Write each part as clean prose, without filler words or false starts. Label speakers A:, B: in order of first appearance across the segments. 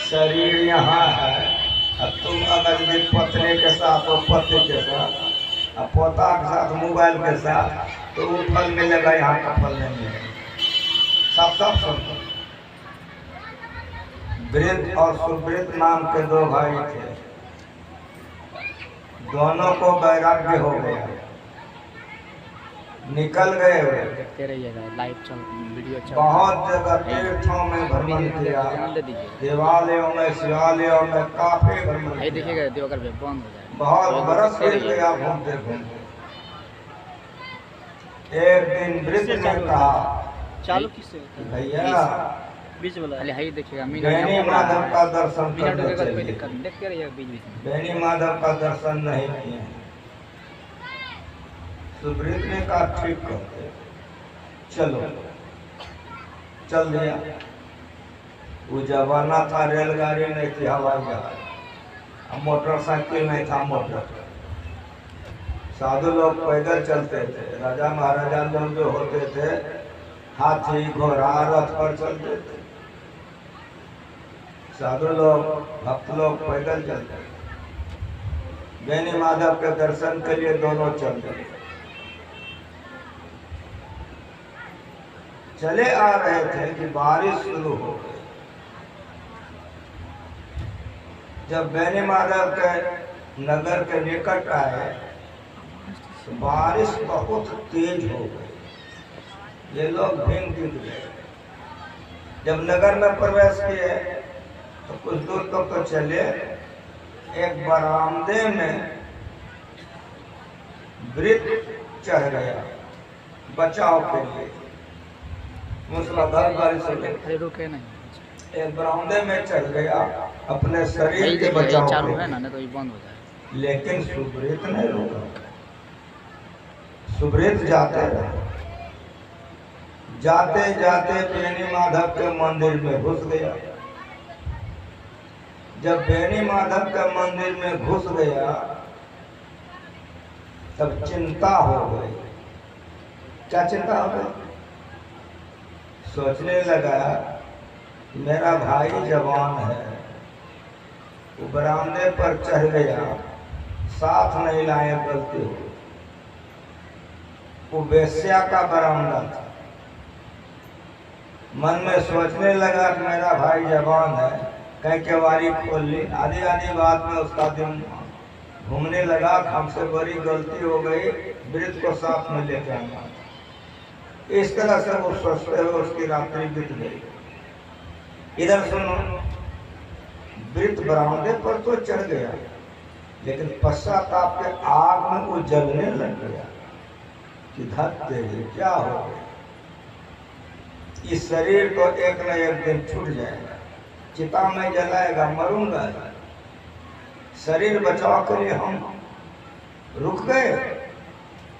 A: शरीर यहाँ है, अब तुम अगर ये पत्नी के साथ और पति के साथ और पोता के साथ मोबाइल के साथ, तो वो फल मिलेगा, यहाँ का फल नहीं मिलेगा। सब सुन। वृद्ध और सुवृद्ध नाम के दो भाई थे, दोनों को वैराग्य हो गया, निकल गए हुए।
B: देखते रहिएगा, लाइव चल वीडियो चल।
A: बहुत जगह तीर्थों में भ्रमण किया, देवालयों में शिवालयों में काफी भ्रमण किया।
B: देखिएगा देवघर में बंद हो जाए,
A: बहुत बरस बीत गया घूमते घूमते। एक दिन वृद्ध ने कहा,
C: चालू किससे
A: भैया
C: बीच वाला
B: है देखिएगा,
A: बेनी माधव का दर्शन करना
B: कोई
A: चाहिए।
B: दिक्कत नहीं, देखते रहिएगा बीच बीच में।
A: बेनी माधव का दर्शन नहीं किए। सुवृद्ध ने कहा ठीक करते, चलो। चल दिया। वो जमाना था रेलगाड़ी नहीं थी, हवाई जहाज, मोटरसाइकिल नहीं था, मोटर। साधु लोग पैदल चलते थे, राजा महाराजा लोग जो होते थे हाथी घोड़ा रथ पर चलते थे, साधु लोग भक्त लोग पैदल चलते थे। बेनी माधव के दर्शन के लिए दोनों चल गए। चले आ रहे थे कि बारिश शुरू हो गई। जब बेनी माधव के नगर के निकट आए तो बारिश बहुत तेज हो गई, ये लोग भीग गए। जब नगर में प्रवेश किए तो कुछ दूर तक तो चले, एक बरामदे में वृद्ध चढ़ गया बचाव के लिए, मूसलाधार बारिश हो गई।
B: रुके नहीं,
A: एक बरामदे में चढ़ गया अपने शरीर के बचाव
B: चालू
A: के
B: है ना,
A: लिए।
B: नहीं तो ये बंद हो जाए।
A: लेकिन सुवृद्ध नहीं रुका, सुवृद्ध जाते रहे। जाते जाते बेनी माधव के मंदिर में घुस गया। जब बेनी माधव के मंदिर में घुस गया तब चिंता हो गई। क्या चिंता हो गई? सोचने लगा मेरा भाई जवान है, वो बरामदे पर चढ़ गया, साथ नहीं लाए, गलती हो। वो वेश्या का बरामदा था। मन में सोचने लगा कि मेरा भाई जवान है, कहीं केवारी खोल ली। आधी आधी बात में उसका दिन घूमने लगा, हमसे बड़ी गलती हो गई, वृद्ध को साथ में लेके आना। इस तरह से वो सोचते हुए उसकी रात्रि बीत गई। इधर सुनो, वृद्ध बरामदे पर तो चढ़ गया, लेकिन पश्चाताप के आग में वो जलने लग गया कि धत तेरे क्या हो गया। इस शरीर को एक न एक दिन छूट जाएगा, चिता में जलाएगा, मरूंगा। शरीर बचाव के लिए हम रुक गए,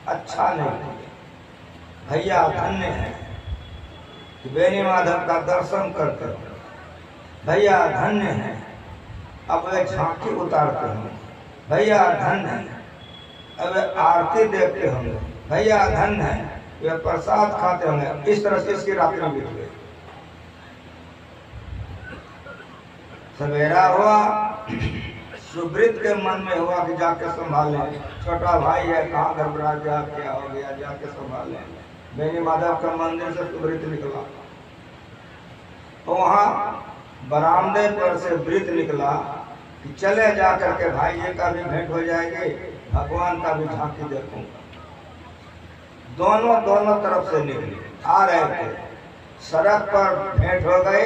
A: अच्छा नहीं। भैया धन्य है कि बेनी माधव का दर्शन करते हो, भैया धन्य है अब वे झांकी उतारते होंगे, भैया धन्य है अब वे आरती देखते होंगे, भैया धन्य है वे प्रसाद खाते होंगे। इस तरह से इसकी रात्रि बीत गई। सवेरा हुआ, सुवृद्ध के मन में हुआ कि जाके संभाले, छोटा भाई है, कहाँ गड़बड़ा गया, क्या हो गया, जाके संभाले। बेनी माधव के मंदिर से सुवृद्ध निकला, तो वहाँ बरामदे पर से वृद्ध निकला कि चले जा करके भाई ये का भी भेंट हो जाएगी, भगवान का भी झांकी देखूंगा। दोनों तरफ से निकले, आ रहे थे, सड़क पर भेंट हो गए।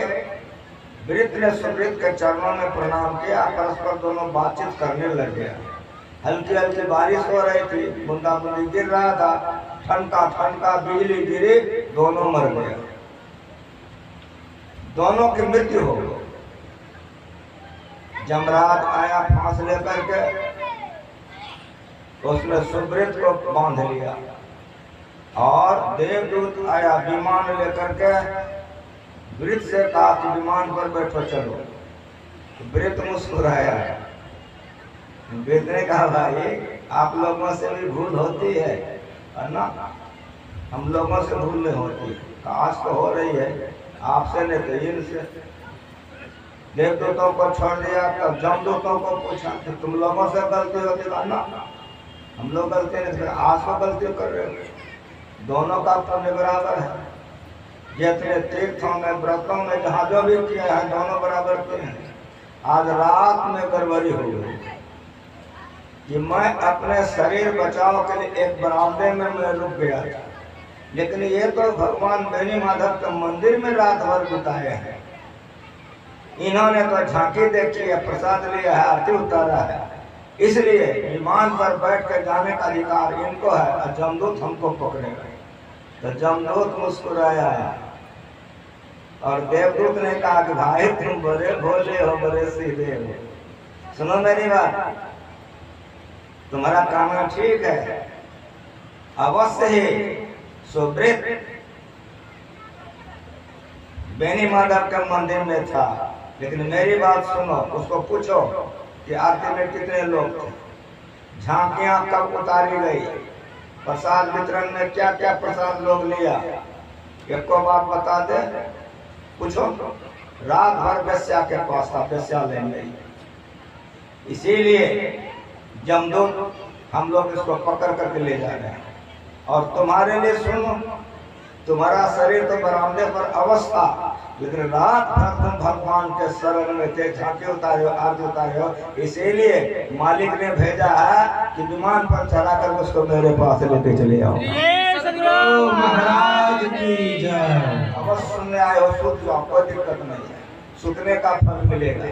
A: वृद्ध ने सुवृद्ध के चरणों में प्रणाम किया, परस्पर दोनों बातचीत करने लग गया। हल्की हल्की बारिश हो रही थी, बूंदाबांदी गिर रहा था, ठनका बिजली गिरी, दोनों मर गए, दोनों की मृत्यु हो गई। जमराज आया फांस लेकर के, उसने सुवृद्ध को बांध लिया, और देवदूत आया विमान लेकर के, वृद्ध से कहा कि विमान पर बैठो चलो। वृद्ध मुस्कुराया। वृद्ध ने कहा भाई आप लोगों से भी भूल होती है ना, हम लोगों से भूल नहीं होती, आज तो हो रही है, आपसे नहीं तो इनसे। देवदूतों को छोड़ दिया, तब जमदूतों को पूछा कि तुम लोगों से गलती होती है ना, हम लोग गलती नहीं, फिर आज को गलती कर रहे हो। दोनों का पुण्य बराबर है। जितने तीर्थों में व्रतों में जहाँ जो भी किया है दोनों बराबर किए हैं। आज रात में गड़बड़ी हो गई कि मैं अपने शरीर बचाव के लिए एक बरामदे में मैं रुक गया था, लेकिन ये तो भगवान बेनी माधव के मंदिर में रात भर बिताए हैं। इन्होंने तो झांकी देखी है, प्रसाद लिया है, आरती उतारा है, इसलिए विमान पर बैठ कर जाने का अधिकार इनको है और जमदूत हमको पकड़ेगा। तो जमदूत मुस्कुराया और देवदूत ने कहा कि भाई तुम बड़े भोले हो, बड़े सीधे हो। सुनो मेरी बात, तुम्हारा काम ठीक है, अवश्य ही सुब्रत बेनी माधव के मंदिर में था, लेकिन मेरी बात सुनो, उसको पूछो कि आरती में कितने लोग थे, झांकियां कब उतारी गई, प्रसाद वितरण में क्या क्या प्रसाद लोग लिया, एक को बात बता दे। पूछो। रात भर बेस्या के पास था, बेस्या लेने, इसीलिए जमदूत हम लोग इसको पकड़ करके ले जा रहे हैं। और तुम्हारे लिए सुनो, तुम्हारा शरीर तो बरामदे पर अवस्था, लेकिन रात भर तुम भगवान के शरण में थे, झांकी उतारे हो, आरती उतारे हो, इसीलिए मालिक ने भेजा है कि विमान पर चढ़ा कर उसको मेरे पास लेके चले आओ।
D: महाराज की जय।
A: अवश्य सुनने आए हो, सुन जाओ, कोई दिक्कत नहीं है, सुनने का फल मिलेगा।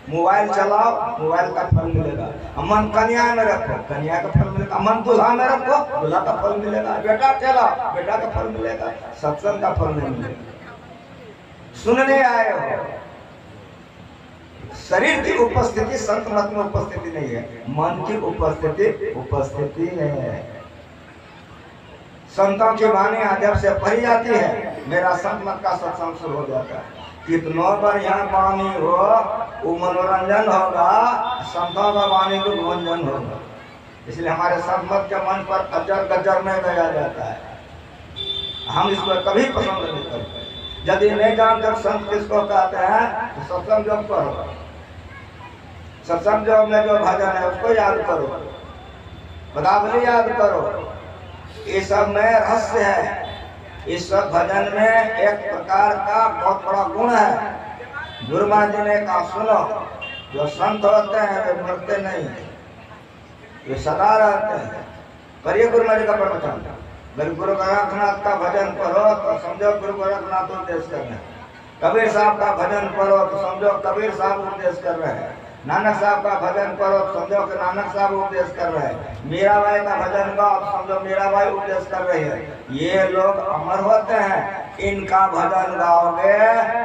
A: मोबाइल चलाओ, मोबाइल का फल मिलेगा। मन कन्या में रखो, कन्या का फल मिलेगा। मन दूल्हा में रखो, दूल्हा का फल मिलेगा। बेटा चलाओ, बेटा का फल मिलेगा। सत्संग का फल नहीं मिलेगा। सुनने आए हो, शरीर की उपस्थिति संत मत में उपस्थिति नहीं है, मन की उपस्थिति है। संतों की वाणी जब से पढ़ी जाती है, मेरा संत मत का सत्संग शुरू हो जाता है। कितनों पर यहाँ वाणी हो, वो मनोरंजन होगा, संतों का वाणी को मनोरंजन होगा। इसलिए हमारे संत मत के मन पर अजर गजर में गया जाता है, हम इसको कभी पसंद नहीं करते। यदि नहीं जानते संत किसको कहते हैं, तो सत्संग जब करो, सत्संग जब में जो भजन है उसको याद करो, पदावली याद करो, ये सब में रहस्य है। इस सब भजन में एक प्रकार का बहुत बड़ा गुण है। गुरुमा जी ने कहा सुनो, जो संत होते हैं वे मरते नहीं, वे सदा रहते हैं। करिए गुरुमा जी का प्रवचन। अगर गुरु गोरखनाथ का भजन करो तो समझो गुरु गोरखनाथ उपदेश कर रहे हैं। कबीर साहब का भजन करो तो समझो कबीर साहब उपदेश कर रहे हैं। नानक साहब का भजन करो तो समझो कि नानक साहब उपदेश कर रहे हैं। मीराबाई का भजन गाओ तो समझो मीराबाई उपदेश कर रही है। ये लोग अमर होते हैं, इनका भजन गाओगे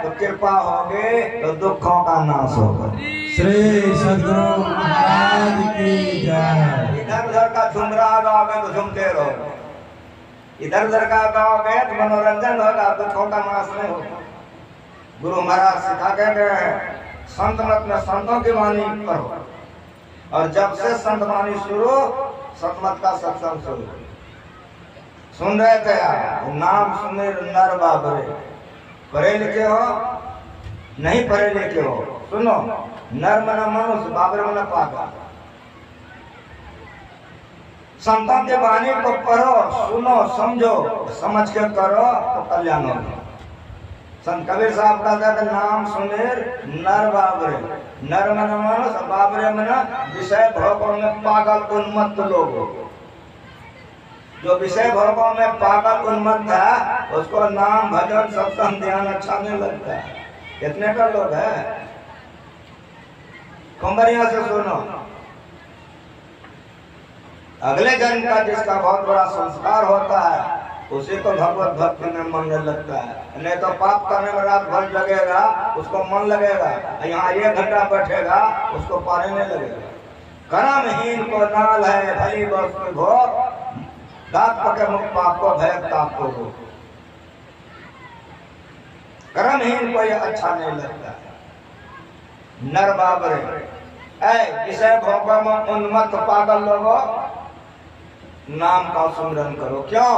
A: तो कृपा होगी, तो दुखों का नाश होगा।
D: श्री सद्गुरु महाराज की जय।
A: इधर उधर का झुमरा गाओगे तो झुमते रहोगे, इधर उधर का गाओगे तो मनोरंजन होगा, दुखों का नाश नहीं होगा। गुरु महाराज सिखा के गए हैं, संत मत में संतों की वाणी करो। और जब से संत वाणी शुरू, संत मत का सत्संग शुरू। सुन रहे थे आप, नाम सुने नर बाबरे। पढ़े लिखे हो, नहीं पढ़े लिखे हो, सुनो। नर मना मनुष्य, बाबरे मना पागल। संतों की वाणी को पढ़ो, सुनो, समझो, समझ के करो तो कल्याण होगा। संत कबीर साहब का था नाम सुनेर नर बाबरे। नर मन मनुष्य, बाबरे मन विषय भोगों में पागल उन्मत्त लोग। जो विषय भोगों में पागल उन्मत्त है, उसको नाम भजन सत्संग ध्यान अच्छा नहीं लगता है। कितने का लोग है, कुंभरिया से सुनो। अगले जन्म का जिसका बहुत बड़ा संस्कार होता है, उसी को भगवत भक्ति में मन लगता है। नहीं तो पाप करने में रात भर लगेगा, उसको मन लगेगा। यहाँ 1 घंटा बैठेगा, उसको पाने नहीं लगेगा। कर्महीन को नाल है भली वस्तु भो, दांत पके मुख पाप को भय ताप को हो। कर्महीन को यह अच्छा नहीं लगता। नर बाबरे, ऐ विषय भोगों में उन्मत्त पागल लोगों, नाम का सुमरन करो। क्यों?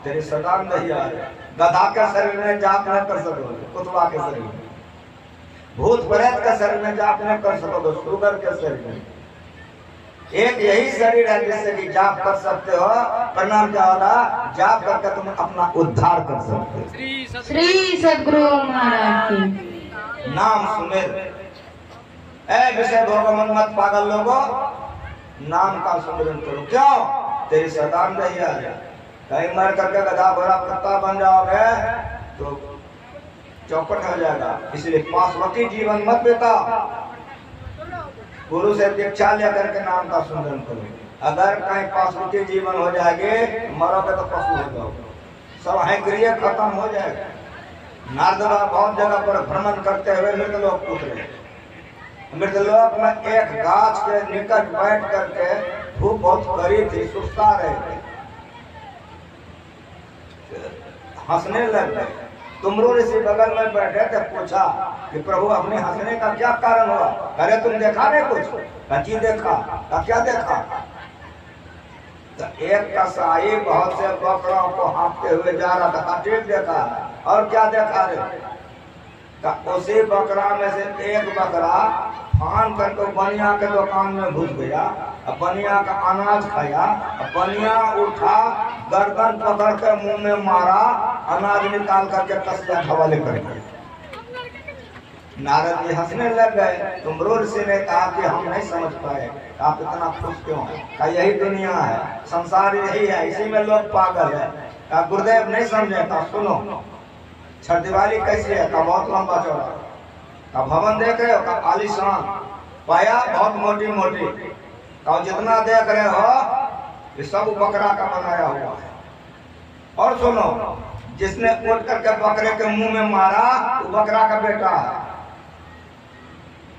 A: तेरी सदान नहीं आ रही। गधा के शरीर में जाप न कर सकोगे, कुतवा के शरीर में। भूत प्रेत के शरीर में जाप नहीं कर सकोगे, शुगर के शरीर में एक यही शरीर है जिससे कि जाप कर सकते हो। प्रणाम ज्यादा जाप करके तुम अपना उद्धार कर सकते हो।
E: श्री सद्गुरु महाराज की
A: नाम सुमेर ऐ विषय भोग मत पागल लोगों, नाम का सुमिरन करो। क्यों? तेरी शैतान नहीं आ जाए, कहीं मर करके गधा घोड़ा कुत्ता बन जाओगे तो चौपट हो जाएगा। इसलिए पाशवती जीवन मत बिता, गुरु से दीक्षा लेकर के नाम का सुमिरन करो। अगर कहीं पाशवती जीवन हो जाएगी, मरोगे तो पशु हो जाओगे, सब है क्रिया खत्म हो जाएगा। नारद बाबा बहुत जगह पर भ्रमण करते हुए मृतलोक उतरे। मृतलोक में एक गाछ के निकट बैठ करके, धूप बहुत कड़ी थी, सुस्ता रहे थे, हंसने लग गए। तुमरो ऋषि बगल में बैठे थे, पूछा कि प्रभु अपने हंसने का क्या कारण हुआ? अरे तुम देखा नहीं कुछ? कची देखा? क्या देखा? तो एक कसाई बहुत से बकरों को हाँकते हुए जा रहा था, ठीक देखा। और क्या देखा रे? उसी बकरा में से एक बकरा फान करके बनिया के दुकान में घुस गया, बनिया का अनाज खाया, बनिया उठा, गर्दन पकड़ के मुंह में मारा, अनाज निकाल करके कसिया हवाले कर दिया। नारद जी हंसने लग गए। तुमरो ऋषि ने कहा कि हम नहीं समझ पाए, आप इतना खुश क्यों हैं? कहा यही दुनिया है, संसार यही है, इसी में लोग पागल है। कहा गुरुदेव नहीं समझे। कहा सुनो, छठ दिवाली कैसी है? का बहुत लंबा चौड़ा। का भवन देख रहे हो? का आलीशान, पाया बहुत मोटी मोटी। का जितना देख रहे हो ये सब बकरा का बनाया हुआ है। और सुनो, जिसने उठ करके बकरे के मुंह में मारा वो बकरा का बेटा है।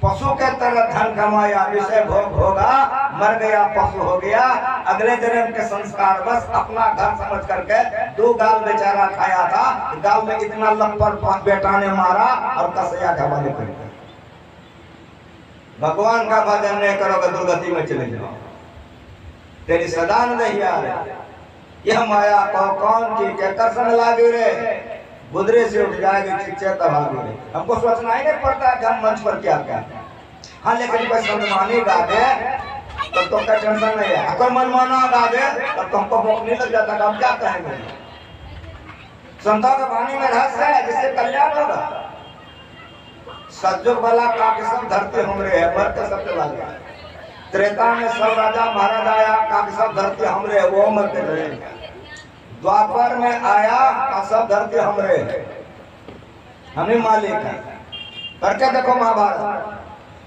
A: पशु के तरह धन कमाया, विषय भोग होगा, मर गया, पशु हो गया। अगले जन्म के संस्कार बस अपना घर समझ करके 2 गाल बेचारा खाया था, गाल में इतना लप्पर बेटा ने मारा और कसया के हवाले कर दिया। भगवान का भजन नहीं करोगे दुर्गति में चले जाओ। तेरी सदा नहीं आ रही, यह माया को कौन की के कसम लागे रे, गुदरे से उठ जाएगी, चिच्चे तबाह रे। हमको सोचना ही नहीं पड़ता कि हम मंच पर क्या कहते हैं। हाँ, लेकिन कोई सम्मानी गा दे तो क्या टेंशन नहीं है, कोई मनमाना गा दे तो तुमको भूख नहीं लग जाता, हम क्या कहेंगे? संतों के वाणी में रहस्य है जिससे कल्याण होगा। सतयुग वाला का सब धरती हमरे है, मर के सब चला गया। त्रेता में सब राजा महाराज आया, का सब धरती हमरे है, वो मर के चले गया। द्वापर में आया का सब धरती हमरे है, हमें मालिक है। करके देखो महाभारत,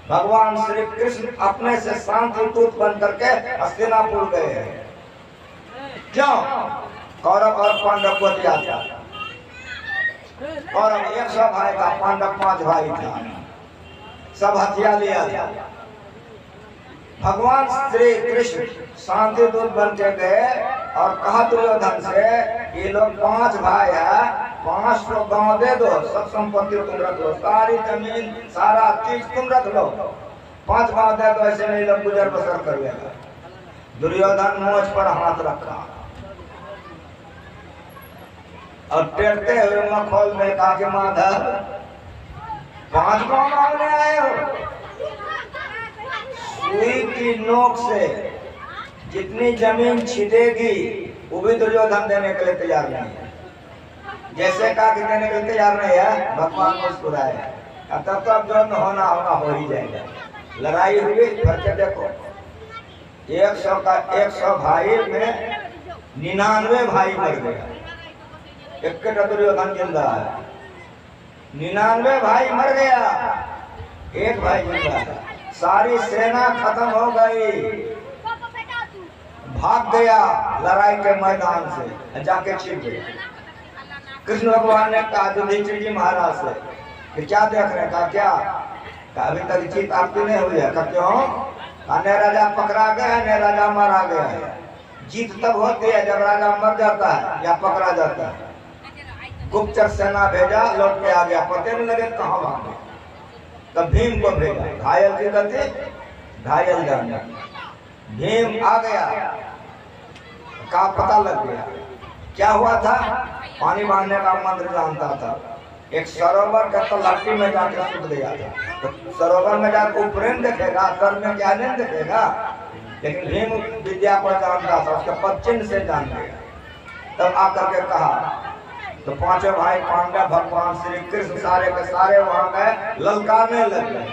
A: भगवान श्री कृष्ण अपने से शांति दूत बन करके हस्तिनापुर गए हैं। क्यों? कौरव और पांडव को दिया था। कौरव 100 भाई था, पांडव 5 भाई था, सब हथियार लिया था। भगवान श्री कृष्ण शांति दूत बन के गए और कहा दुर्योधन से, ये लोग 5 भाई है, 500 गांव दे दो, सब संपत्ति तुम रख लो, सारी जमीन सारा चीज तुम रख लो, 5 गांव दे दो, ऐसे नहीं लोग गुजर बसर कर लेगा। दुर्योधन मोछ पर हाथ रखा और टेरते हुए मखौल में कहा कि माधव 5 गांव मांगने आए हो? सुई की नोक से जितनी जमीन छिदेगी वो भी दुर्योधन देने के लिए तैयार नहीं है। जैसे कहा कि देने के लिए तैयार नहीं है, भगवान मुस्कुराए, तब तो अब जो होना होगा हो ही जाएगा। लड़ाई हुई, फिर के देखो 100 भाई में 99 भाई मर गया, एक दुर्योधन जिंदा है। 99 भाई मर गया, एक भाई जिंदा है। सारी सेना खत्म हो गई, भाग गया लड़ाई के मैदान से, जाके छिप गया। कृष्ण भगवान ने कहा युधिष्ठिर जी महाराज से कि क्या देख रहे? कहा क्या? अभी तक जीत आपकी नहीं हुई है। कहा क्यों? ने राजा पकड़ा गया है, ने राजा मारा गया है। जीत तब होती है जब राजा मर जाता है या पकड़ा जाता है। गुप्तचर सेना भेजा, लौट के आ गया, पते नहीं लगे कहाँ भागे। तब भीम को भेजा, घायल की गति घायल जाना। भीम आ गया, का पता लग गया क्या हुआ था। पानी बांधने का मंत्र जानता था, एक सरोवर का तलहटी में जाके सुध गया था। तो सरोवर में जाकर प्रेम देखेगा, सर में क्या नहीं देखेगा। लेकिन भीम विद्या को जानता था, उसके पदचिन्ह से जान गया। तब आकर के कहा, तो पांचों भाई पांडव भगवान श्री कृष्ण सारे के सारे वहां गए, ललकारने लगे।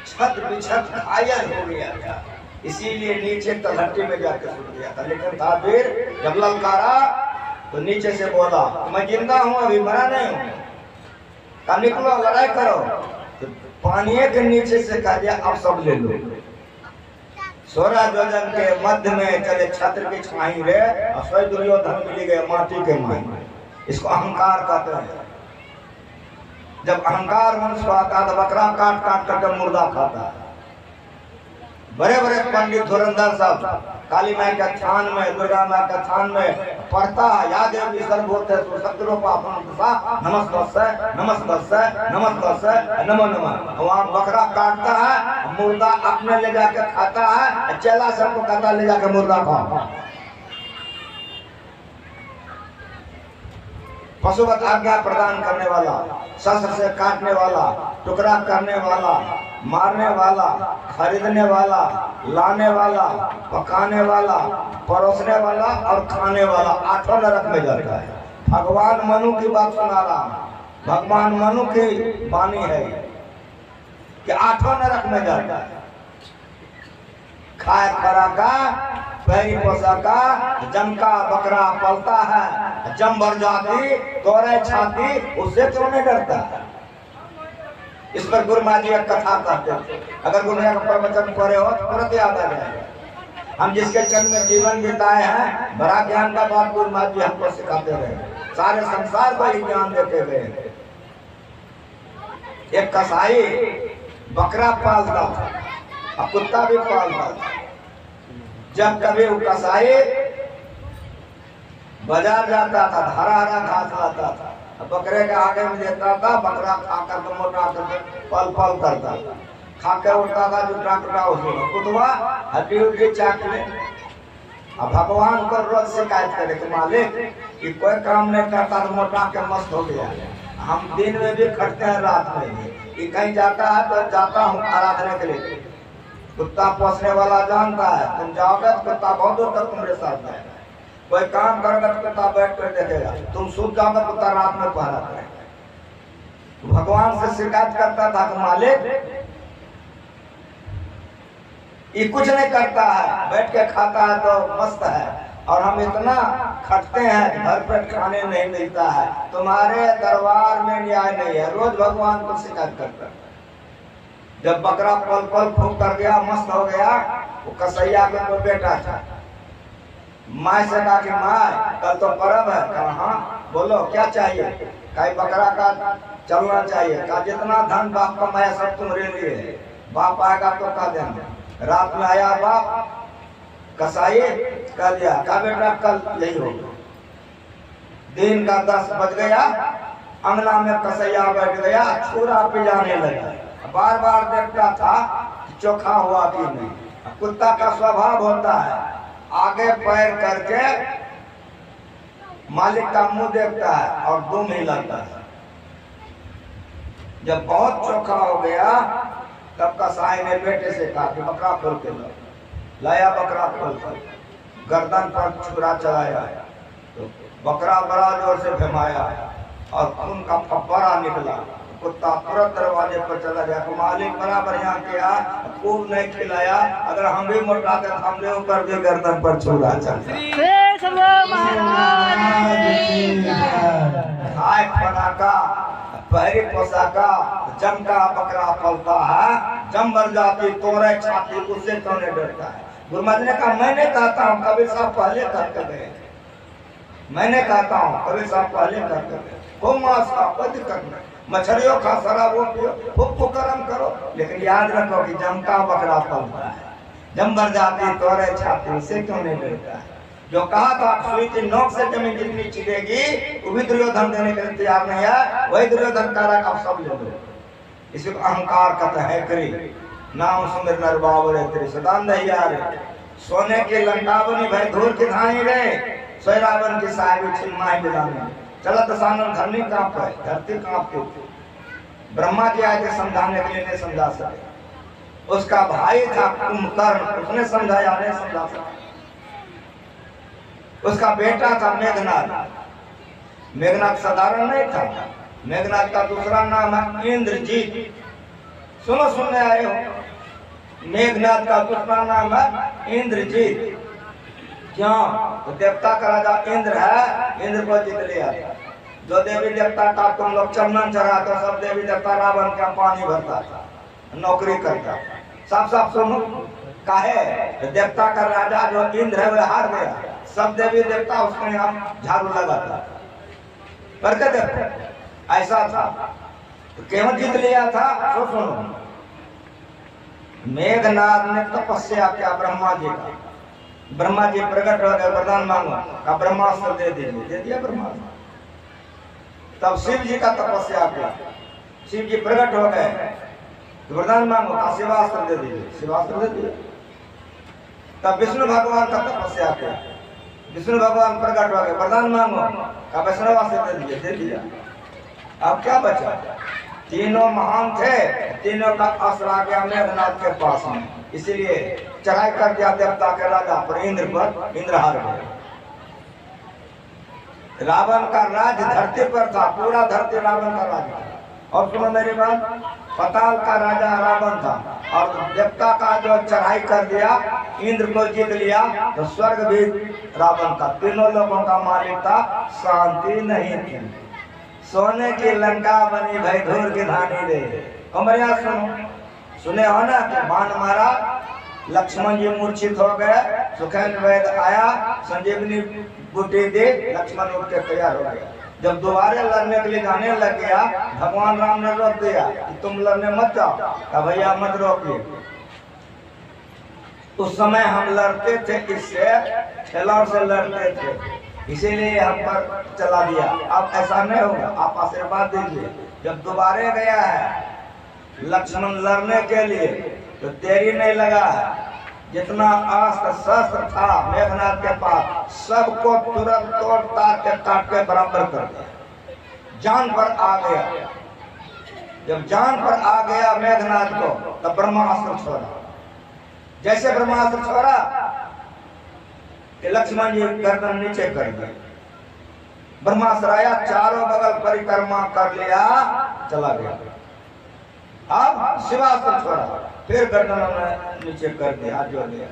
A: छत बिछत घायल हो गया था, इसीलिए नीचे तलहटी में जाकर सुध गया था। लेकिन था वीर, जब ललकारा तो नीचे से बोला, मैं जिंदा हूं, अभी मरा नहीं हूं। कहा निकलो लड़ाई करो। तो पानी के नीचे से कह दिया, अब सब ले लो। 16 योजन के मध्य में चले छत्र की छाई रे, और स्वयं दुर्योधन मिली गए माटी के माई। इसको अहंकार कहते हैं। जब अहंकार मनुष्य को आता है तो बकरा काट काट करके मुर्दा खाता है। बड़े बड़े पंडित धुरंधर सब काली माई के थान में, दुर्गा माई के थान में पढ़ता है, याद है कि सर्वभूत है नमस्कार नमस्कार नमो नमः। वहाँ बकरा काटता है, मुर्दा अपने ले जाके खाता है, चेला सबको कहता ले जाके मुर्दा खाओ। पशुवत आज्ञा प्रदान करने वाला, शस्त्र से काटने वाला, टुकड़ा करने वाला, मारने वाला, खरीदने वाला, लाने वाला, पकाने वाला, परोसने वाला और खाने वाला, आठों नरक में जाता है। भगवान मनु की बात सुना रहा हूं, भगवान मनु की वाणी है कि आठों नरक में जाता है। खाए खरा का, पैरी पोसा का, जम का बकरा पलता है, जम भर जाती तोरे छाती, उससे क्यों नहीं डरता है। इस पर गुरु महाराज जी एक कथा कहते थे, अगर गुरु महाराज का प्रवचन पढ़े हो तो तुरंत याद आ जाएगा। हम जिसके चरण में जीवन बिताए हैं, बड़ा ज्ञान का बात गुरु महाराज जी हमको सिखाते रहे, सारे संसार को ही ज्ञान देते गए। एक कसाई बकरा पालता था और कुत्ता भी पालता था। जब कभी वो कसाई बाजार जाता था, हरा हरा घास लाता था, बकरे के आगे में देता था, बकरा खाकर तो मोटा करके पल पल करता था, खाकर उठता था, जुटा टुटा उसमें कुतवा हड्डी उड्डी चाट ले। अब भगवान को रोज शिकायत करे कि मालिक कि कोई काम नहीं करता तो मोटा के मस्त हो गया। हम दिन में भी खटते हैं, रात में भी। कहीं जाता है तो जाता हूँ आराधना के लिए। कुत्ता पोसने वाला जानता है, तुम जाओगे तो कुत्ता बहुत दूर तक तुम्हारे साथ जाएगा। कोई काम करोगे तो कुत्ता बैठ कर देखेगा, तुम सूत जाओगे कुत्ता रात में पहरा करेगा। भगवान से शिकायत करता था कि मालिक ये कुछ नहीं करता है, बैठ के खाता है तो मस्त है, और हम इतना खटते हैं, घर पर खाने नहीं मिलता है, तुम्हारे दरबार में न्याय नहीं है। रोज भगवान को शिकायत करता है। जब बकरा पल पल फूक कर गया, मस्त हो गया, वो कसैया के कोई बेटा था, माँ से कहा कि माँ कल तो पर्व है। कहा हाँ बोलो क्या चाहिए। कहीं बकरा का चलना चाहिए। कहा जितना धन बाप कमाया सब तुम्हारे लिए, बाप आएगा तो कह देना। रात में आया बाप, कसाई कह दिया, कहा बेटा कल यही होगा। दिन का 10 बज गया, अंगना में कसैया बैठ गया, छुरा पिजाने लगा। बार बार देखता था कि चोखा हुआ कि नहीं। कुत्ता का स्वभाव होता है, आगे पैर करके मालिक का मुंह देखता है और दुम हिलाता है। जब बहुत चोखा हो गया तब कसाई ने बेटे से कहा कि बकरा खोल के लाया। बकरा खोल कर गर्दन पर छुरा चलाया, तो बकरा बड़ा जोर से भमाया और खून का फव्वारा निकला। कुत्ता तुरंत दरवाजे पर चला गया। तो मालिक बड़ा बढ़िया किया, खूब नहीं खिलाया, अगर हम भी मोटाते तो हमने ऊपर भी गर्दन पर छुरा चलता। खाए फनाका पहरी पोशाका जम का बकरा पलता है, जम मर जाती तोरे छाती, उससे क्यों नहीं डरता है। गुरु महाराज ने कहा मैं नहीं कहता हूँ, कबीर साहब पहले करते गए। मैंने कहता हूँ कबीर साहब पहले करते गए। हो मां साहब बंद करना, मछलियों खा, शराबों पियो, खूब कुकर्म करो, लेकिन याद रखो कि जम का बकरा पलता है, जम मर जाती तोरे छाती, उससे क्यों नहीं डरता है। जो कहा था सुई की नोक से जमीन जितनी छिलेगी वो भी दुर्योधन देने के लिए तैयार नहीं है, वही दुर्योधन कह रहा है आप सब ले लो। इसी को अहंकार कहते हैं। करी नाम सुंदर नर बाबरे तेरे सदान यार, सोने की लंका बनी भाई धूल की धाई रे, सोई रावण की साहिब छिन्माई बिलाने। चला दशानन धरनी कांप है, धरती कांपती थी। ब्रह्मा जी आए थे समझाने के लिए, नहीं समझा सके। उसका भाई था कुंभकर्ण, उसने समझाया, नहीं समझा सका। उसका बेटा था मेघनाथ। मेघनाथ साधारण नहीं था, मेघनाथ का दूसरा नाम है इंद्रजीत। सुनो, सुनने आए हो, मेघनाथ का दूसरा नाम है इंद्रजीत। क्यों? तो देवता का राजा इंद्र है, इंद्र को जीत लिया। जो देवी देवता का तुम लोग चंदन चढ़ाते, सब देवी देवता रावण का पानी भरता था, नौकरी करता। साफ साफ सुनो, काहे? देवता का राजा जो इंद्र है वह हार गया, सब देवी देवता उसके यहाँ झाड़ू लगाता करके देखो, ऐसा था। तो क्यों जीत लिया था? तो सुनो, मेघनाथ ने तपस्या किया ब्रह्मा जी का। ब्रह्मा जी प्रकट हो गए, वरदान मांगो, का ब्रह्मास्त्र दे दीजिए, दे दिया ब्रह्मास्त्र। तब शिव जी का तपस्या किया, शिव जी प्रकट हो गए, वरदान मांगो, का शिवास्त्र दे दीजिए, शिवास्त्र दे दिया। तब विष्णु भगवान का तपस्या किया, विष्णु भगवान प्रकट हो गए, वरदान मांगो, का वैष्णवास्त्र दे दीजिए, दे दिया। अब क्या बचा? तीनों महान थे, तीनों का अस्त्र आ गया मेघनाथ के पास में, इसीलिए चढ़ाई कर दिया देवता के राजा पर, इंद्र पर, इंद्र हार गए। रावण का राज धरती पर था, पूरा धरती रावण का राज था। और सुनो मेरी बात, पाताल का राजा रावण था, और देवता का जो चढ़ाई कर दिया, इंद्र को जीत लिया, तो स्वर्ग भी रावण का, तीनों लोगों का मालिक था। शांति नहीं थी, सोने की लंका बनी भाई धूल की धानी रे। कमरिया सुनो, सुने हो ना कि बाण मारा, लक्ष्मण जी मूर्छित हो गए, सुखेंद्र वैद्य आया, संजीवनी बूटी दी, लक्ष्मण उठ के तैयार हो गया। जब दोबारा लड़ने के लिए जाने लग गया, भगवान राम ने रोक दिया कि तुम लड़ने मत जाओ, का भैया मत रोकिए। उस समय हम लड़ते थे, इससे ठेलों से लड़ते थे, इसीलिए हम पर चला दिया। अब ऐसा नहीं होगा, आप आशीर्वाद दीजिए। जब दोबारा गया है लक्ष्मण लड़ने के लिए, तो देरी नहीं लगा है। जितना अस्त्र शस्त्र था मेघनाथ के पास, सबको तुरंत तोड़ ताड़ के काट के बराबर कर दिया, जान पर आ गया। जब जान पर आ गया मेघनाथ को, तब ब्रह्मास्त्र छोड़ा। जैसे ब्रह्मास्त्र छोड़ा कि लक्ष्मण जी गर्दन नीचे कर दिया, ब्रह्मास्त्र आया, चारों बगल परिक्रमा कर लिया, चला गया। अब शिवास्त्र छोड़ा, फिर गर्दन नीचे कर दिया, जो लिया।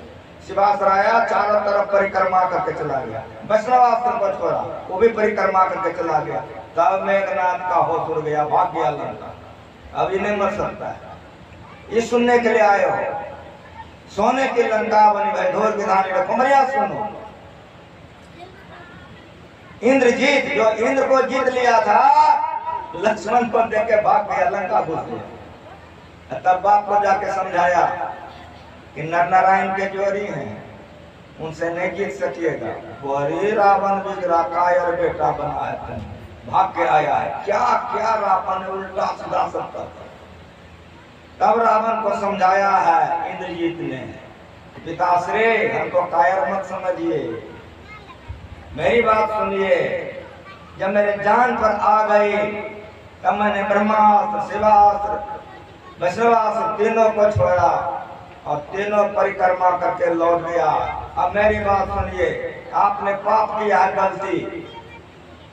A: शिवास्त्र आया, चारों तरफ परिक्रमा करके चला गया। वैष्णवास्त्र को छोड़ा, वो भी परिक्रमा करके चला गया। तब मेघनाथ का होश उड़ गया, भाग गया लंका। अब ये नहीं मर सकता है। ये सुनने के लिए आए हो, सोने की लंका बनी भाई धूल की धानी रे। कुमरिया सुनो, इंद्रजीत जो इंद्र को जीत लिया था, लक्ष्मण को देख के भाग गया, लंका घुस गया। तब बाप को जाके समझाया कि नर नारायण के जोड़ी हैं, उनसे नहीं जीत सकिएगा। बोरी रावण बिगड़ा कायर बेटा बना है, भाग के आया है। क्या क्या रावण ने उल्टा सीधा सब करता। तब रावण को समझाया है इंद्रजीत ने, पिताश्री हमको कायर मत समझिए, मेरी बात सुनिए। जब मेरे जान पर आ गई, तब मैंने ब्रह्मास्त्र, शिवास्त्र, वैष्णवास्त्र तीनों को छोड़ा और तीनों परिक्रमा करके लौट गया। अब मेरी बात सुनिए, आपने पाप किया है, गलती,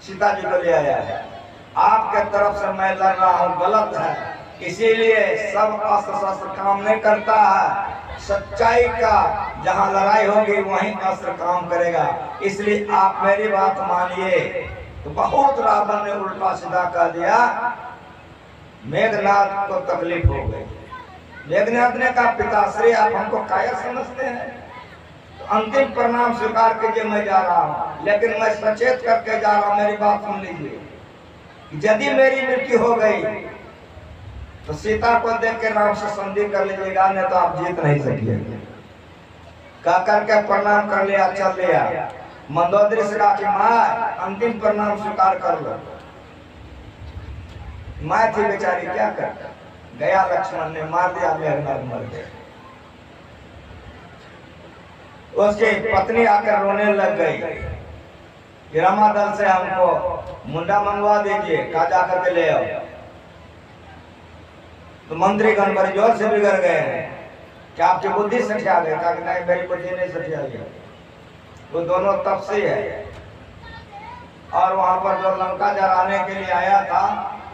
A: सीता जी को ले आया है, आपके तरफ से मैं लड़ रहा हूँ, गलत है, इसीलिए सब अस्त्र शस्त्र काम नहीं करता है। सच्चाई का जहाँ लड़ाई होगी वहीं अस्त्र काम करेगा, इसलिए आप मेरी बात मानिए। तो बहुत रावण ने उल्टा सीधा कर दिया, मेघनाथ को तकलीफ हो गई। मेघनाथ ने कहा, पिताश्री आप हमको कायर समझते हैं, तो अंतिम परिणाम स्वीकार कीजिए, मैं जा रहा हूँ, लेकिन मैं सचेत करके जा रहा हूँ, मेरी बात सुन लीजिए। यदि मेरी मृत्यु हो गई तो सीता को देख के राम से संधि कर लीजिएगा, नहीं तो आप जीत नहीं सकिएगा। कह करके प्रणाम कर लिया, चल लिया। मंदोदरी से कहा कि माँ अंतिम प्रणाम स्वीकार कर लो। माँ थी बेचारी, क्या कर गया, लक्ष्मण ने मार दिया, मेघनाथ मर गया। उसकी पत्नी आकर रोने लग गई, कि रमा दल से हमको मुंडा मंगवा दीजिए, कहा जा करके ले आओ। तो मंत्री गण बड़े जोर से बिगड़ गए हैं कि आपकी बुद्धि सठिया गई। कहा कि नहीं, मेरी बुद्धि नहीं सठिया गई। वो दोनों तपसी है, और वहां पर जो लंका जलाने के लिए आया था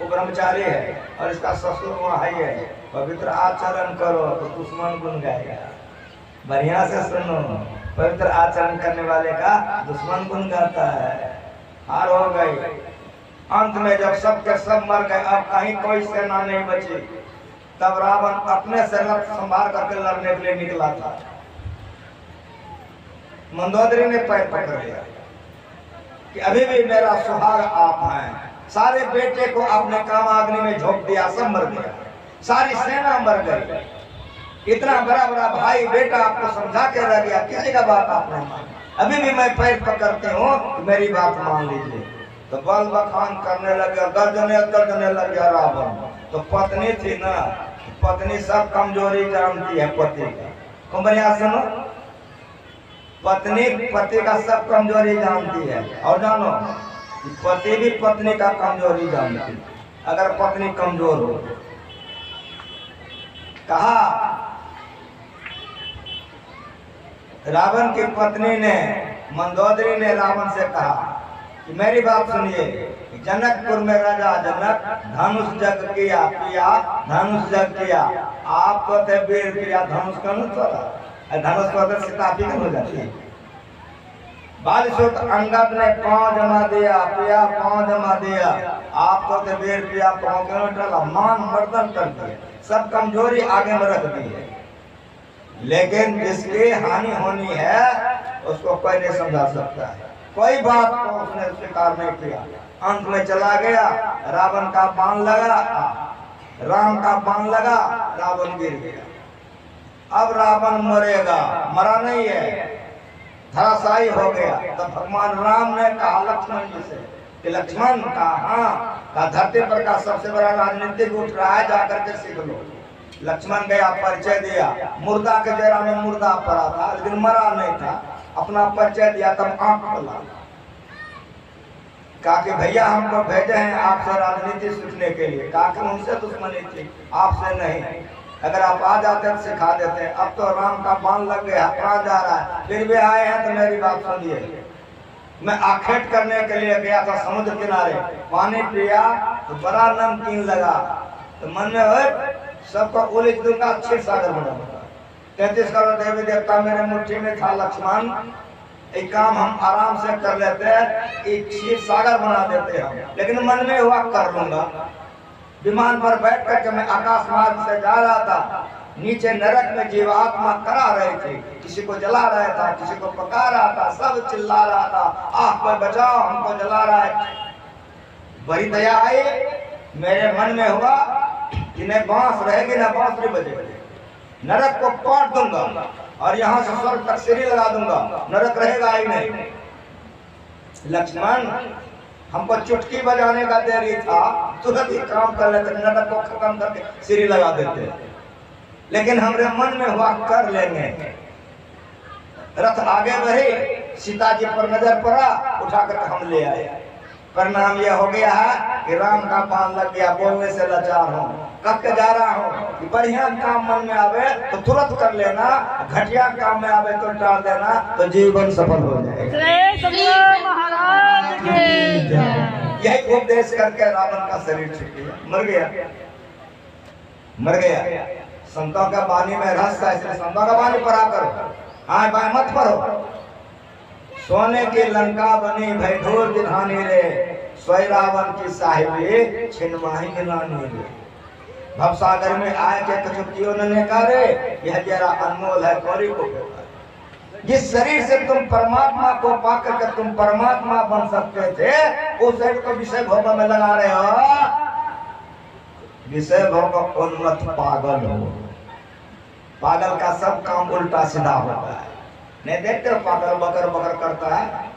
A: वो ब्रह्मचारी है, और इसका ससुर वहां है। पवित्र आचरण करो तो दुश्मन गुन गाएगा। बढ़िया से सुनो, पवित्र आचरण करने वाले का दुश्मन गुन गाता है। हार हो गई। अंत में जब सब के सब मर गए, अब कहीं कोई सेना नहीं बची, तब रावण अपने से रथ संभाल करके लड़ने के लिए निकला था। मंदोदरी ने पैर पकड़ लिया कि अभी भी मेरा सुहाग आप हैं। सारे बेटे को आपने कामाग्नि में झोंक दिया, सब मर गया, सारी सेना मर गई। इतना बड़ा बड़ा भाई बेटा आपको समझा के रह गया, किसी का बात आपने माना। अभी भी मैं पैर पकड़ती हूँ, मेरी बात मान लीजिए। तो बल बखान करने लगे, गर्जने लग गया रावण। तो पत्नी थी ना, पत्नी सब कमजोरी जानती है पति का। कौन बढ़िया सुनो, पत्नी पति का सब कमजोरी जानती है। और जानो, पति भी पत्नी का कमजोरी जानती है। अगर पत्नी कमजोर हो, कहा रावण की पत्नी ने, मंदोदरी ने रावण से कहा कि मेरी बात सुनिए, जनकपुर में राजा जनक धनुष जग किया पिया, धनुष जग किया। आप तो थे वीर पिया, धनुष का नहीं तोड़ा, धनुष को सिताफी हो जाती है। बालिशुत अंगद ने पांव जमा दिया पिया, पांव जमा दिया। आप तो थे वीर पिया, पांव क्यों टला, मान मर्दन कर दिए, सब कमजोरी आगे में रख दी है। लेकिन जिसकी हानि होनी है उसको कोई नहीं समझा सकता है। कोई बात को उसने स्वीकार नहीं किया। अंत में चला गया, रावण का बाण लगा, राम का बाण लगा, रावण गिर गया। अब रावण मरेगा, मरा नहीं है, धराशायी हो गया। तो भगवान राम ने कहा लक्ष्मण जी से कि लक्ष्मण का धरती पर का सबसे बड़ा राजनीतिक उठ रहा है, जाकर के सीख लो। लक्ष्मण गया, परिचय दिया, मुर्दा के जरा में मुर्दा पड़ा था, लेकिन मरा नहीं था। अपना परिचय दिया, तब आंख खोला, कहा कि भैया हमको भेजे हैं आपसे राजनीति सीखने के लिए। कहा कि उनसे दुश्मनी थी, आपसे नहीं, अगर आप आ जाते तो सिखा देते। अब तो राम का बाण लग गया, प्राण जा रहा है, फिर भी आए हैं तो मेरी बात सुनिए। मैं आखेट करने के लिए गया था समुद्र किनारे, पानी पिया तो बड़ा नमकीन लगा, तो मन में हो सबको उलिझ दूंगा, क्षीर सागर बनाऊंगा। 33 करोड़ देवी देवता मेरे मुट्ठी में था लक्ष्मण, एक काम हम आराम से कर लेते हैं, एक क्षीर सागर बना देते हैं। लेकिन मन में हुआ कर लूंगा। विमान पर बैठ करके मैं आकाश मार्ग से जा रहा था, नीचे नरक में जीवात्मा करा रहे थे, किसी को जला रहा था, किसी को पका रहा था, सब चिल्ला रहा था, आह कोई बचाओ हमको जला रहा है। बड़ी दया आई, मेरे मन में हुआ कि न बांस रहेगी न बांसुरी बजेगी, नरक को काट दूंगा और यहाँ से स्वर्ग तक सीढ़ी लगा दूंगा, नरक रहेगा ही नहीं। लक्ष्मण हमको चुटकी बजाने का देरी था, तुरंत ही काम कर लेते, नरक को खत्म करके सीढ़ी लगा देते। लेकिन हमारे मन में हुआ कर लेंगे। रथ आगे बढ़े, सीता जी पर नजर पड़ा, उठा कर हम ले आए। परिणाम यह हो गया है कि राम का बाण लग गया, बोलने से लाचार हूँ। कब के जा रहा हूँ कि बढ़िया काम मन में आवे तो तुरंत कर लेना, घटिया काम में आवे तो टाल देना, तो जीवन सफल हो जाएगा। यही उपदेश करके रावण का शरीर छूट गया, मर गया, मर गया। संतों का वाणी में रहस्य है, इसलिए संतों का वाणी पढ़ा करो, हाँ बाएं मत पढ़ो। सोने की लंका बनी भई ढोर दिधानी रे, सोई रावण की साहिबी छिनवाही गिनानी रे। भवसागर में आए के कछुकियों ने कहा रे, यह जरा अनमोल है, कौड़ी को जिस शरीर से तुम परमात्मा को पाकर के तुम परमात्मा बन सकते थे, उस शरीर को विषय भोग में लगा रहे हो। विषय भोग उन्मत्त पागल हो। पागल का सब काम उल्टा सीधा होता है, नहीं देखते हो पागल बकर बकर करता है,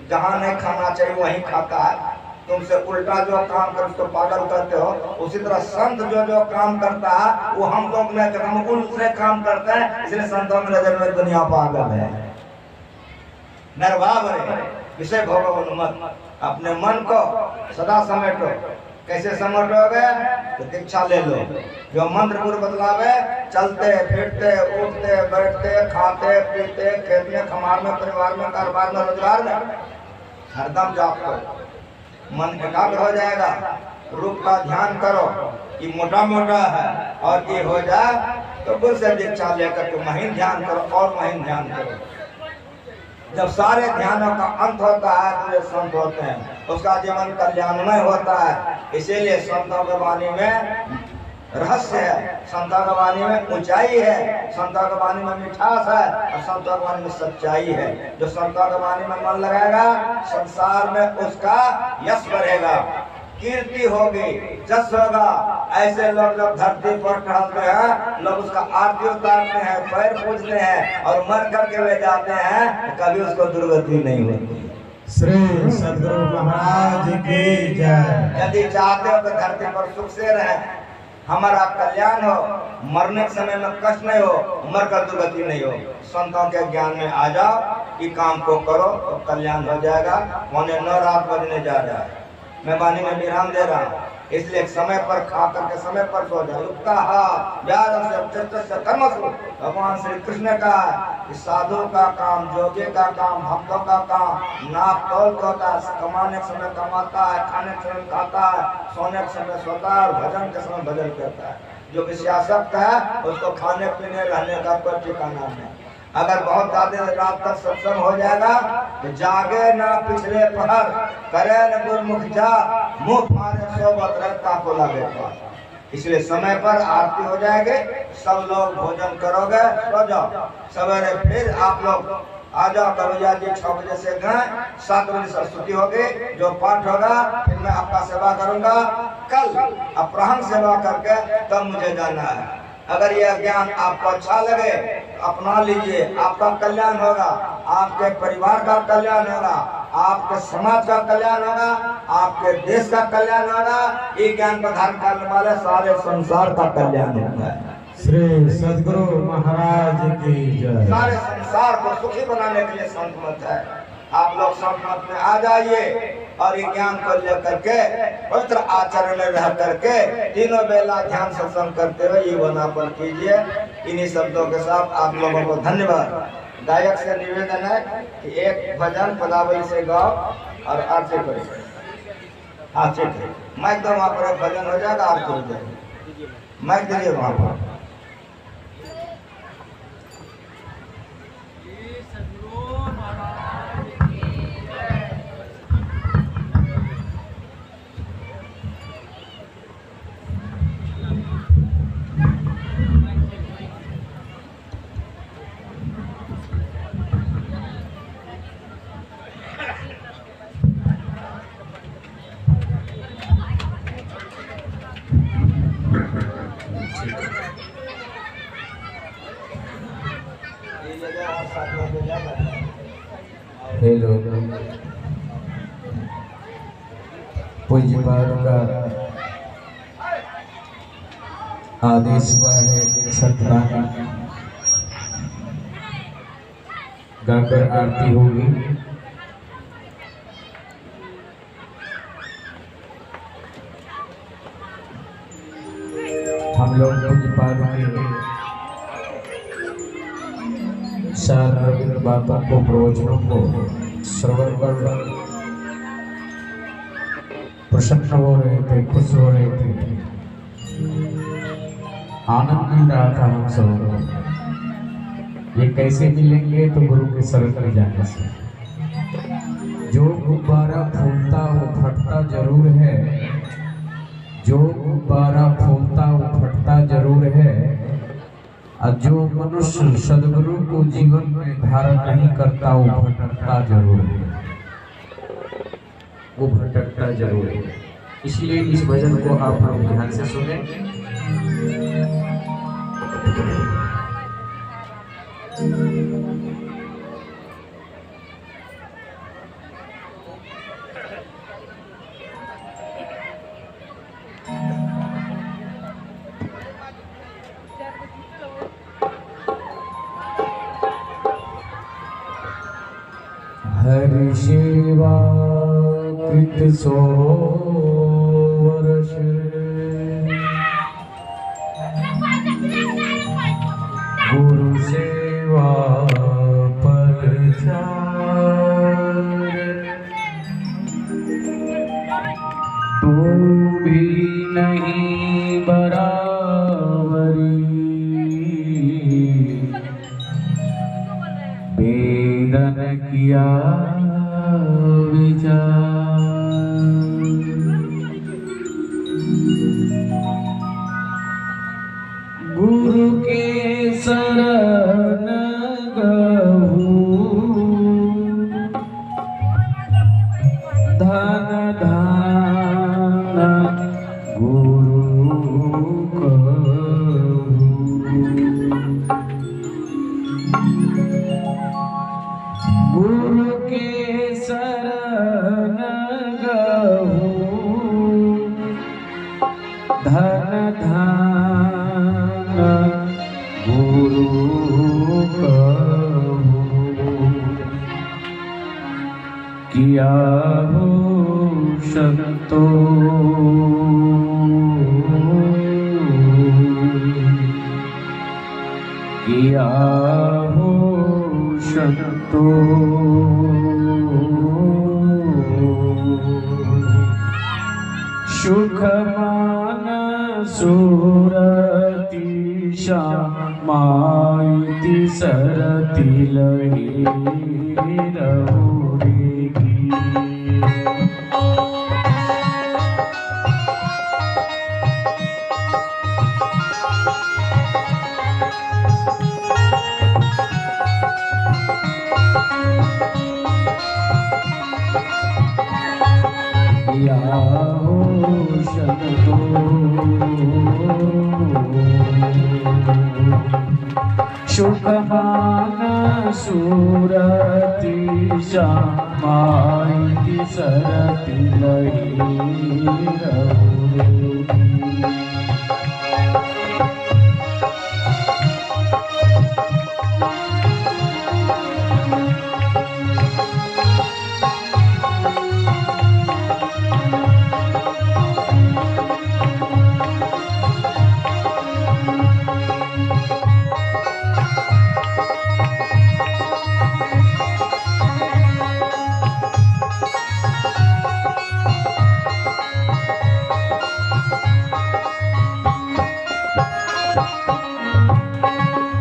A: जहां नहीं खाना चाहिए वहीं खाता है। तुमसे उल्टा जो काम कर उसको पागल करते हो। उसी तरह संत जो काम करता है वो हम लोग नहीं करते, हम उल्टे काम करते हैं, इसलिए संतों में नजर में दुनिया पागल है। नरभाव है, विषय भोगो मत, अपने मन को सदा समेटो। कैसे समेटोगे? तो दीक्षा ले लो। जो मंत्र गुरु बतलावे, चलते फिरते उठते बैठते खाते पीते खेत में खमार में परिवार में कारोबार में रोजगार में हरदम जाप करो, मन एकाग्र हो जाएगा। रूप का ध्यान करो, ये मोटा मोटा है और ये हो जाए तो गुरु से दीक्षा लेकर के महीन ध्यान करो और महीन ध्यान करो। जब सारे ध्यानों का अंत होता है तो ये संत होते हैं, उसका जीवन कल्याणमय होता है। इसीलिए संतों की वाणी में रहस्य है, संतों की वाणी में ऊंचाई है, संतों की वाणी में मिठास है और संतों की वाणी में सच्चाई है। जो संतों की वाणी में मन लगाएगा संसार में उसका यश बढ़ेगा, कीर्ति होगी, जस होगा। ऐसे लोग जब धरती पर टहलते हैं, लोग उसका आरती उतारते हैं, पैर पूजते हैं और मर करके वे जाते हैं, कभी उसको दुर्गति नहीं होती।
D: श्री सद्गुरु महाराज की जय।
A: यदि चाहते हो कि धरती पर सुख से रहे, हमारा कल्याण हो, मरने के समय में कष्ट नहीं हो, मरकर दुर्गति नहीं हो, संतों के ज्ञान में आ जाओ, ये काम को करो तो कल्याण हो जाएगा। 9 रात बजने जा रहा है, मैं वाणी में विराम दे रहा हूँ, इसलिए समय पर खा करके समय पर सो जाओ। भगवान श्री कृष्ण का साधु का काम, जोगी का काम, भक्तों का काम नाप तोल होता है। कमाने के समय कमाता है, खाने के समय खाता है, सोने के समय सोता है और भजन के समय भजन करता है। जो विषयासक्त है उसको खाने पीने रहने का कोई ठिकाना नहीं। अगर बहुत ज्यादा रात तक सत्संग हो जाएगा तो जागे ना पिछले पहर, करे न गुरमुख जा, मुंह मारे सोबत रखता को लगे। इसलिए समय पर आरती हो जाएगी, सब लोग भोजन करोगे, सो जाओ। सवेरे फिर आप लोग आ जाओ। कविया जी 6 बजे से गए, 7 बजे सरस्वती होगी, जो पाठ होगा फिर मैं आपका सेवा करूंगा। कल अपराह्न सेवा करके तब मुझे जाना है। अगर यह ज्ञान आपको अच्छा लगे अपना लीजिए, आपका कल्याण होगा, आपके परिवार का कल्याण होगा, आपके समाज का कल्याण होगा, आपके देश का कल्याण होगा। ये ज्ञान को धारण करने वाले सारे संसार का कल्याण होगा।
D: श्री सद्गुरु महाराज की जय।
A: सारे संसार को सुखी बनाने के लिए संत मत है। आप लोग संत मत में आ जाइए और ये ज्ञान को लेकर के पवित्र आचरण में रह करके तीनों बेला ध्यान सत्संग करते हुए ये वनापन कीजिए। इन्हीं शब्दों के साथ आप लोगों को धन्यवाद। गायक से निवेदन है कि एक भजन पदावली से गाओ और आरती करें। हाँ ठीक है, माइक दो, वहाँ पर एक भजन हो जाएगा, आरती हो जाएगी। माइक दीजिए वहाँ पर।
D: हेलो, पूज्यपाद का आदेश हुआ है सतराना गाकर आरती होगी। हम लोग पूज्यपाद के सार्वजनिक बातों को, प्रवचनों को श्रवण कर प्रसन्न हो रहे थे, खुश हो रहे थे, आनंद मिल रहा था हम सब। ये कैसे मिलेंगे? तो गुरु के शरण में जाने से। जो गुब्बारा फूलता वो फटता जरूर है, जो गुब्बारा फूलता वो फटता जरूर है, और जो मनुष्य सद्गुरु को जीवन में धारण नहीं करता वो भटकता जरूर है, वो भटकता जरूर है। इसलिए इस भजन को आप लोग ध्यान से सुने। हरि सेवा कृत 100 वर्ष गुरु सेवा पल चार तू भी नहीं बराबरी वेदन किया विचार गुरु के शरण गहूँ धन धान गुरु कहूँ गुरु के शरण गहूँ धन धान गुरु कहूँ किया हो संतो किया हो संतो सुख मान सुरति श्यामायति सरति लही रहुरेगी या हो शब्दो सुखमान सुरति श्यामायति सरति लही रहुरेगी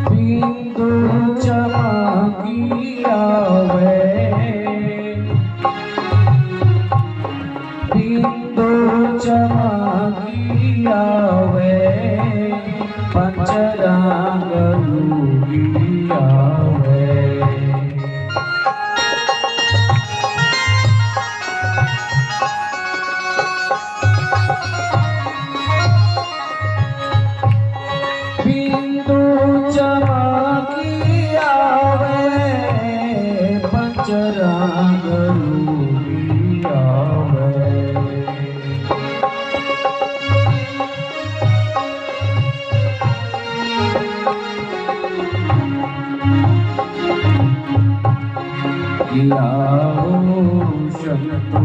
D: बिंदु चमकी आवे बिंदु चमकी आवे पंचरंग लूगी आवे बिंदु चमकी आवे पंचरंग लूगी आवे किया हो संतो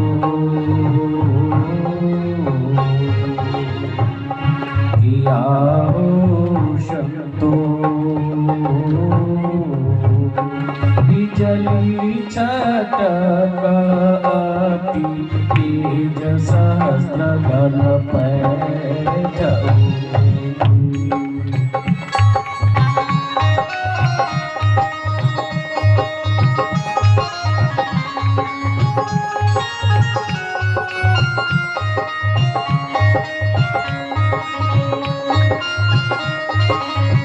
D: किया हो संतो बिजली छटकती तेज सहस्र दल पैठऊ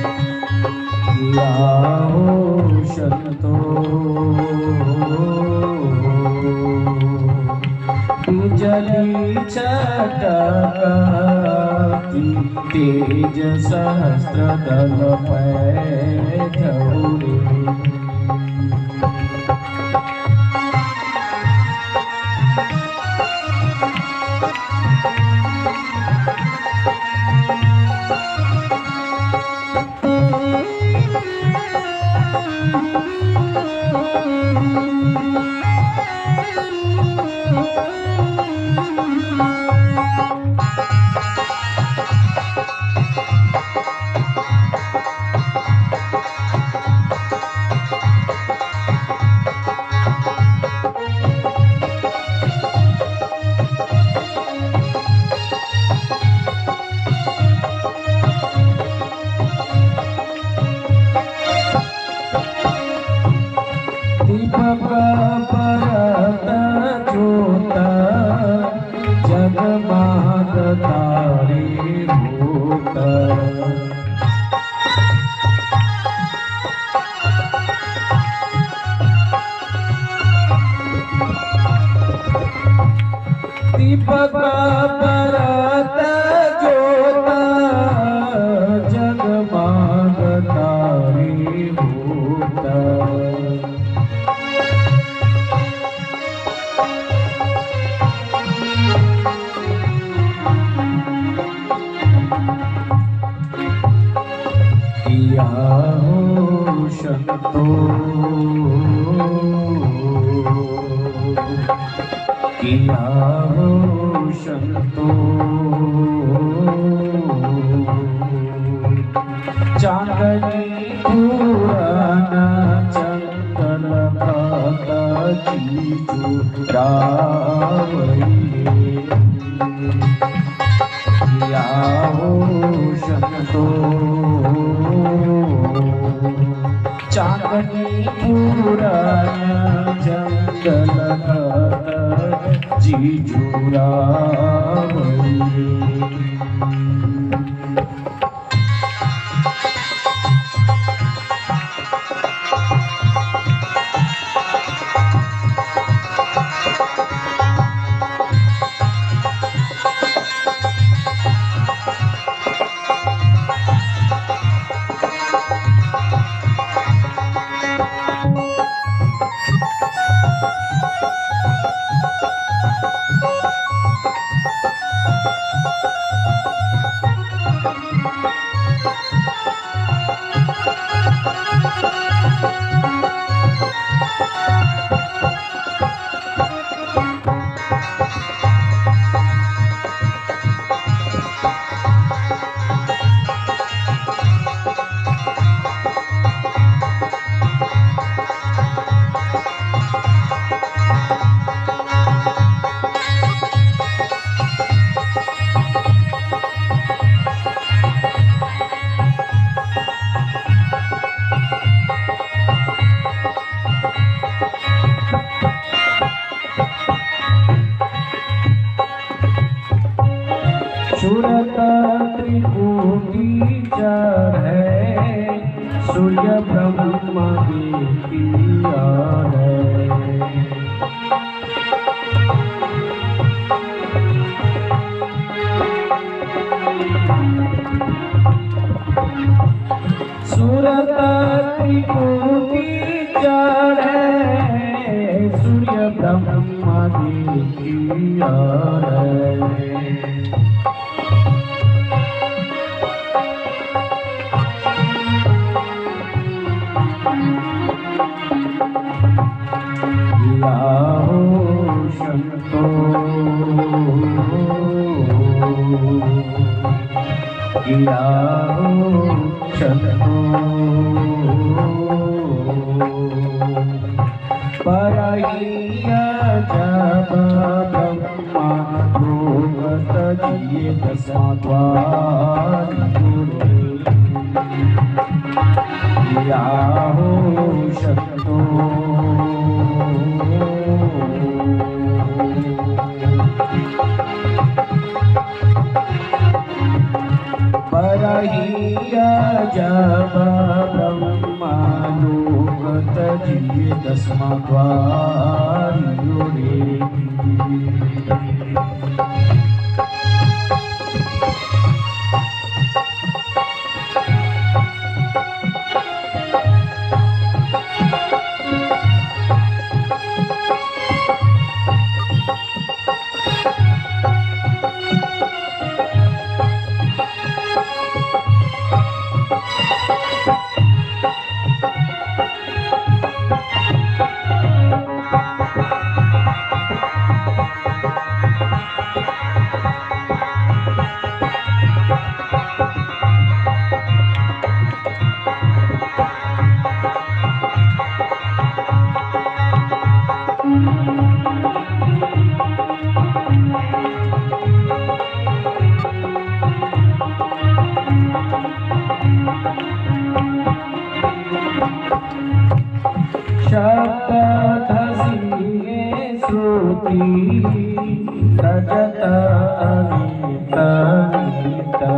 D: किया हो संतो बिजली छटकती तेज सहस्र दल पैठऊ दीपक परत ज्योत जगमाग तारी भूत। दीपक परत ज्योत जगमाग तारी भूत। किया हो शक्तो किया हो शक्तो चांदनी पूरन चंदन का चीजू रावैये। किया हो शक्तो चांदनी पूरन जंगल जीजू रावैये। सूरत त्रिपुटी जड़ है सूर्य ब्रह्मा की याद है। सूरत त्रिपुटी जड़ है सूर्य ब्रह्मा की याद है। किया हो शक्तो किया हो शक्तो परहिया जब ब्रह्मा लोकत जिये दशा द्वार गुरे। किया हो शक्तो परहिया जब ब्रह्मा लोकत जिये दशमा द्वार गुरे। तजता अनीता अनीता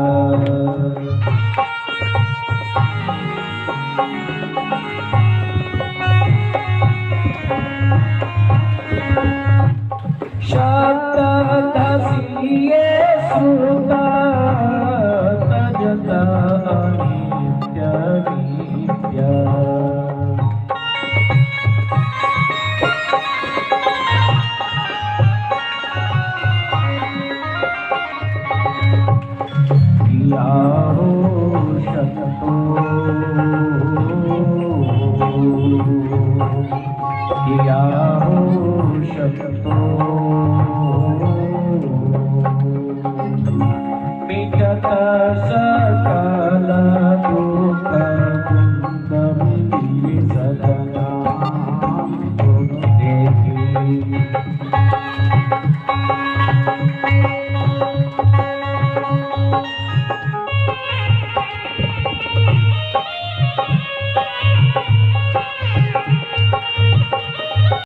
D: शब्दसिए श्रुता तजता नित्य नित्य किया हो शक्तो किया हो शक्तो मिटत सकल दुख कुंद मिली सदना देखी